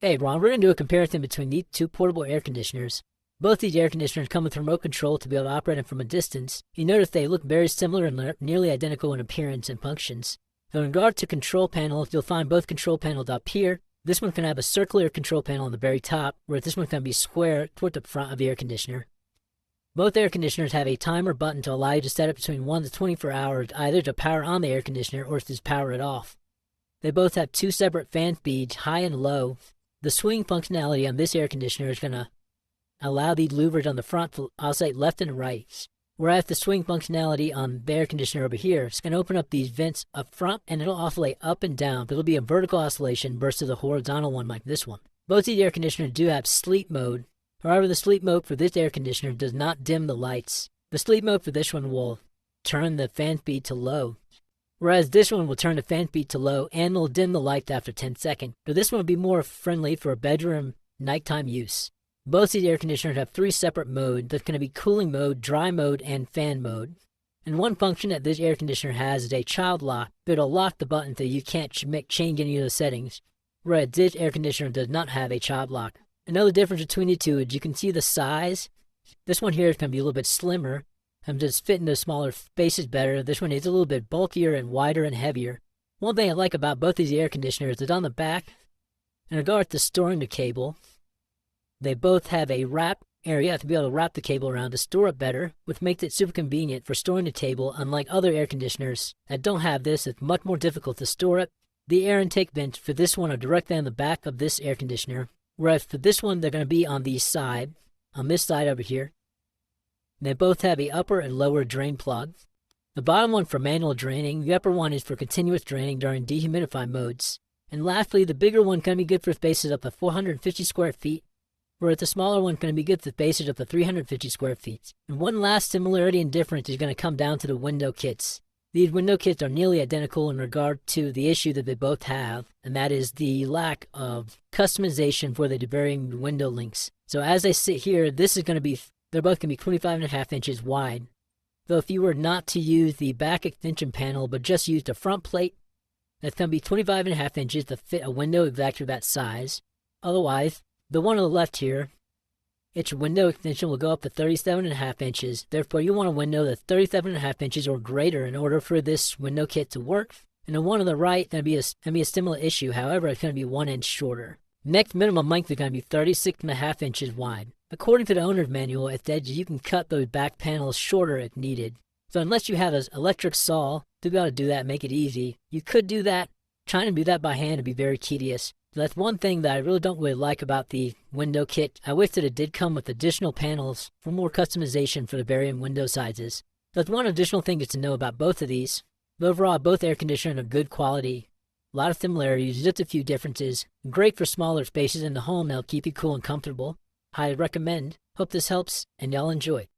Hey Ron, we're going to do a comparison between these two portable air conditioners. Both these air conditioners come with remote control to be able to operate them from a distance. You notice they look very similar and nearly identical in appearance and functions. So in regard to control panels, you'll find both control panels up here. This one can have a circular control panel on the very top, whereas this one can be square toward the front of the air conditioner. Both air conditioners have a timer button to allow you to set it between 1 to 24 hours either to power on the air conditioner or to power it off. They both have two separate fan speeds, high and low. The swing functionality on this air conditioner is going to allow the louvers on the front to oscillate left and right, whereas the swing functionality on the air conditioner over here is going to open up these vents up front and it'll oscillate up and down, but it'll be a vertical oscillation versus a horizontal one like this one. Both these air conditioners do have sleep mode. However, the sleep mode for this air conditioner does not dim the lights. The sleep mode for this one will turn the fan speed to low, whereas this one will turn the fan speed to low and will dim the light after 10 seconds. So this one will be more friendly for bedroom nighttime use. Both these air conditioners have three separate modes. There's going to be cooling mode, dry mode, and fan mode. And one function that this air conditioner has is a child lock. It'll lock the button so you can't change any of the settings, whereas this air conditioner does not have a child lock. Another difference between the two is you can see the size. This one here is going to be a little bit slimmer and just fit into smaller spaces better. This one is a little bit bulkier and wider and heavier. One thing I like about both these air conditioners is on the back, in regard to storing the cable, they both have a wrap area to be able to wrap the cable around to store it better, which makes it super convenient for storing the cable. Unlike other air conditioners that don't have this, it's much more difficult to store it. The air intake vents for this one are directly on the back of this air conditioner, whereas for this one they're going to be on the side, on this side over here. They both have a upper and lower drain plug. The bottom one for manual draining, the upper one is for continuous draining during dehumidify modes. And lastly, the bigger one can be good for spaces up to 450 square feet, whereas the smaller one can be good for spaces up to 350 square feet. And one last similarity and difference is going to come down to the window kits. These window kits are nearly identical in regard to the issue that they both have, and that is the lack of customization for the varying window lengths. So as I sit here, this is going to be, they're both going to be 25.5 inches wide. Though if you were not to use the back extension panel, but just use the front plate, that's going to be 25.5 inches to fit a window exactly that size. Otherwise, the one on the left here, its window extension will go up to 37.5 inches. Therefore, you want a window that's 37.5 inches or greater in order for this window kit to work. And the one on the right, going to be a similar issue. However, it's going to be 1 inch shorter. Next minimum length is going to be 36.5 inches wide. According to the owner's manual, it says you can cut those back panels shorter if needed. So unless you have an electric saw to be able to do that and make it easy, you could do that. Trying to do that by hand would be very tedious. So that's one thing that I really don't like about the window kit. I wish that it did come with additional panels for more customization for the varying window sizes. That's one additional thing to know about both of these. But overall, both air conditioners are good quality. A lot of similarities, just a few differences. Great for smaller spaces in the home that'll keep you cool and comfortable. Highly recommend. Hope this helps, and y'all enjoy.